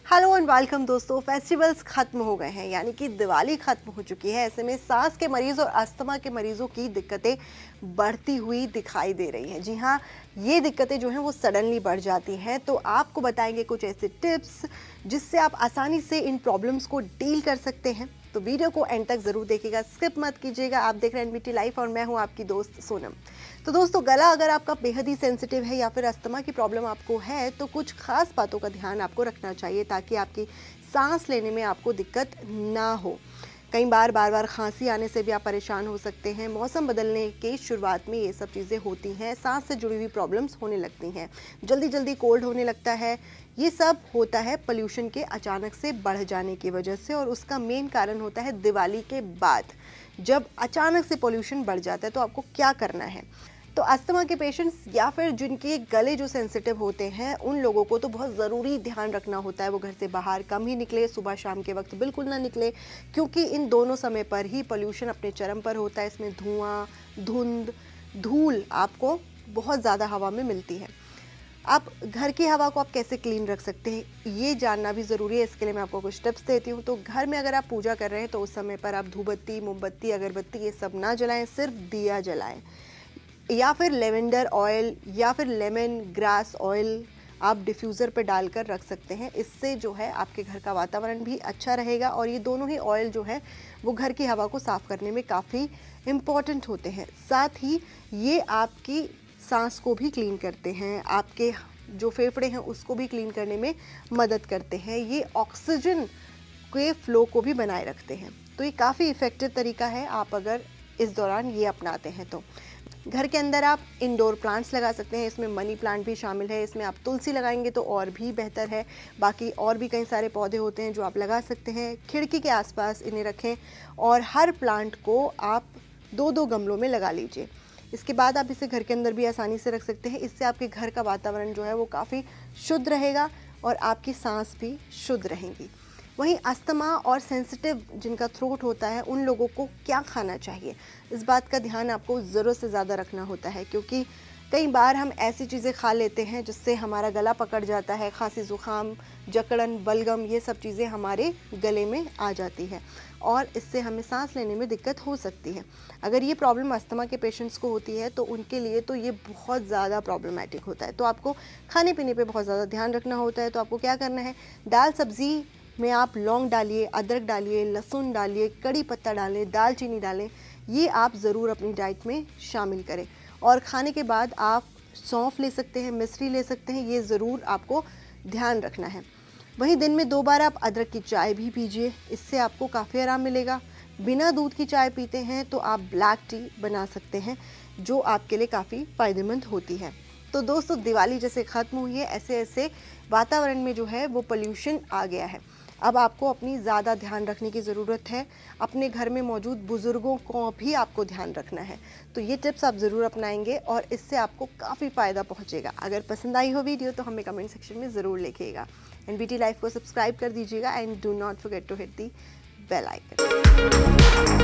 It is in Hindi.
हेलो एंड वेलकम दोस्तों। फेस्टिवल्स खत्म हो गए हैं, यानी कि दिवाली खत्म हो चुकी है। ऐसे में सांस के मरीज और अस्थमा के मरीजों की दिक्कतें बढ़ती हुई दिखाई दे रही हैं। जी हाँ, ये दिक्कतें जो हैं वो सडनली बढ़ जाती हैं। तो आपको बताएंगे कुछ ऐसे टिप्स जिससे आप आसानी से इन प्रॉब्लम्स को डील कर सकते हैं। तो वीडियो को एंड तक जरूर देखिएगा, स्किप मत कीजिएगा। आप देख रहे हैं एनबीटी लाइफ और मैं हूं आपकी दोस्त सोनम। तो दोस्तों, गला अगर आपका बेहद ही सेंसिटिव है या फिर अस्थमा की प्रॉब्लम आपको है तो कुछ खास बातों का ध्यान आपको रखना चाहिए ताकि आपकी सांस लेने में आपको दिक्कत ना हो। कई बार बार खांसी आने से भी आप परेशान हो सकते हैं। मौसम बदलने की शुरुआत में ये सब चीज़ें होती हैं, सांस से जुड़ी हुई प्रॉब्लम्स होने लगती हैं, जल्दी जल्दी कोल्ड होने लगता है। ये सब होता है पोल्यूशन के अचानक से बढ़ जाने की वजह से, और उसका मेन कारण होता है दिवाली के बाद। जब अचानक से पोल्यूशन बढ़ जाता है तो आपको क्या करना है। तो अस्थमा के पेशेंट्स या फिर जिनके गले जो सेंसिटिव होते हैं उन लोगों को तो बहुत ज़रूरी ध्यान रखना होता है। वो घर से बाहर कम ही निकले, सुबह शाम के वक्त बिल्कुल ना निकले, क्योंकि इन दोनों समय पर ही पोल्यूशन अपने चरम पर होता है। इसमें धुआं, धुंध, धूल आपको बहुत ज़्यादा हवा में मिलती है। आप घर की हवा को आप कैसे क्लीन रख सकते हैं ये जानना भी ज़रूरी है। इसके लिए मैं आपको कुछ टिप्स देती हूँ। तो घर में अगर आप पूजा कर रहे हैं तो उस समय पर आप धूपबत्ती, मोमबत्ती, अगरबत्ती ये सब ना जलाएं, सिर्फ दिया जलाएं, या फिर लेवेंडर ऑयल या फिर लेमन ग्रास ऑयल आप डिफ्यूज़र पे डालकर रख सकते हैं। इससे जो है आपके घर का वातावरण भी अच्छा रहेगा, और ये दोनों ही ऑयल जो है वो घर की हवा को साफ़ करने में काफ़ी इम्पॉर्टेंट होते हैं। साथ ही ये आपकी सांस को भी क्लीन करते हैं, आपके जो फेफड़े हैं उसको भी क्लीन करने में मदद करते हैं। ये ऑक्सीजन के फ्लो को भी बनाए रखते हैं। तो ये काफ़ी इफ़ेक्टिव तरीका है आप अगर इस दौरान ये अपनाते हैं तो। घर के अंदर आप इंडोर प्लांट्स लगा सकते हैं, इसमें मनी प्लांट भी शामिल है। इसमें आप तुलसी लगाएंगे तो और भी बेहतर है। बाकी और भी कई सारे पौधे होते हैं जो आप लगा सकते हैं। खिड़की के आसपास इन्हें रखें, और हर प्लांट को आप 2-2 गमलों में लगा लीजिए। इसके बाद आप इसे घर के अंदर भी आसानी से रख सकते हैं। इससे आपके घर का वातावरण जो है वो काफ़ी शुद्ध रहेगा और आपकी सांस भी शुद्ध रहेंगी। वहीं अस्थमा और सेंसिटिव जिनका थ्रोट होता है उन लोगों को क्या खाना चाहिए, इस बात का ध्यान आपको ज़रूरत से ज़्यादा रखना होता है, क्योंकि कई बार हम ऐसी चीज़ें खा लेते हैं जिससे हमारा गला पकड़ जाता है। खांसी, ज़ुकाम, जकड़न, बलगम ये सब चीज़ें हमारे गले में आ जाती है और इससे हमें सांस लेने में दिक्कत हो सकती है। अगर ये प्रॉब्लम अस्थमा के पेशेंट्स को होती है तो उनके लिए तो ये बहुत ज़्यादा प्रॉब्लमेटिक होता है। तो आपको खाने पीने पे बहुत ज़्यादा ध्यान रखना होता है। तो आपको क्या करना है, दाल सब्ज़ी में आप लौंग डालिए, अदरक डालिए, लहसुन डालिए, कड़ी पत्ता डालें, दालचीनी डालें। ये आप ज़रूर अपनी डाइट में शामिल करें। और खाने के बाद आप सौंफ ले सकते हैं, मिश्री ले सकते हैं, ये ज़रूर आपको ध्यान रखना है। वहीं दिन में 2 बार आप अदरक की चाय भी पीजिए, इससे आपको काफ़ी आराम मिलेगा। बिना दूध की चाय पीते हैं तो आप ब्लैक टी बना सकते हैं जो आपके लिए काफ़ी फ़ायदेमंद होती है। तो दोस्तों, दिवाली जैसे ख़त्म हुई है, ऐसे ऐसे वातावरण में जो है वो पोल्यूशन आ गया है। अब आपको अपनी ज़्यादा ध्यान रखने की ज़रूरत है। अपने घर में मौजूद बुज़ुर्गों को भी आपको ध्यान रखना है। तो ये टिप्स आप ज़रूर अपनाएंगे और इससे आपको काफ़ी फ़ायदा पहुंचेगा। अगर पसंद आई हो वीडियो तो हमें कमेंट सेक्शन में ज़रूर लिखिएगा। एनबीटी लाइफ को सब्सक्राइब कर दीजिएगा and do not forget to hit the bell icon.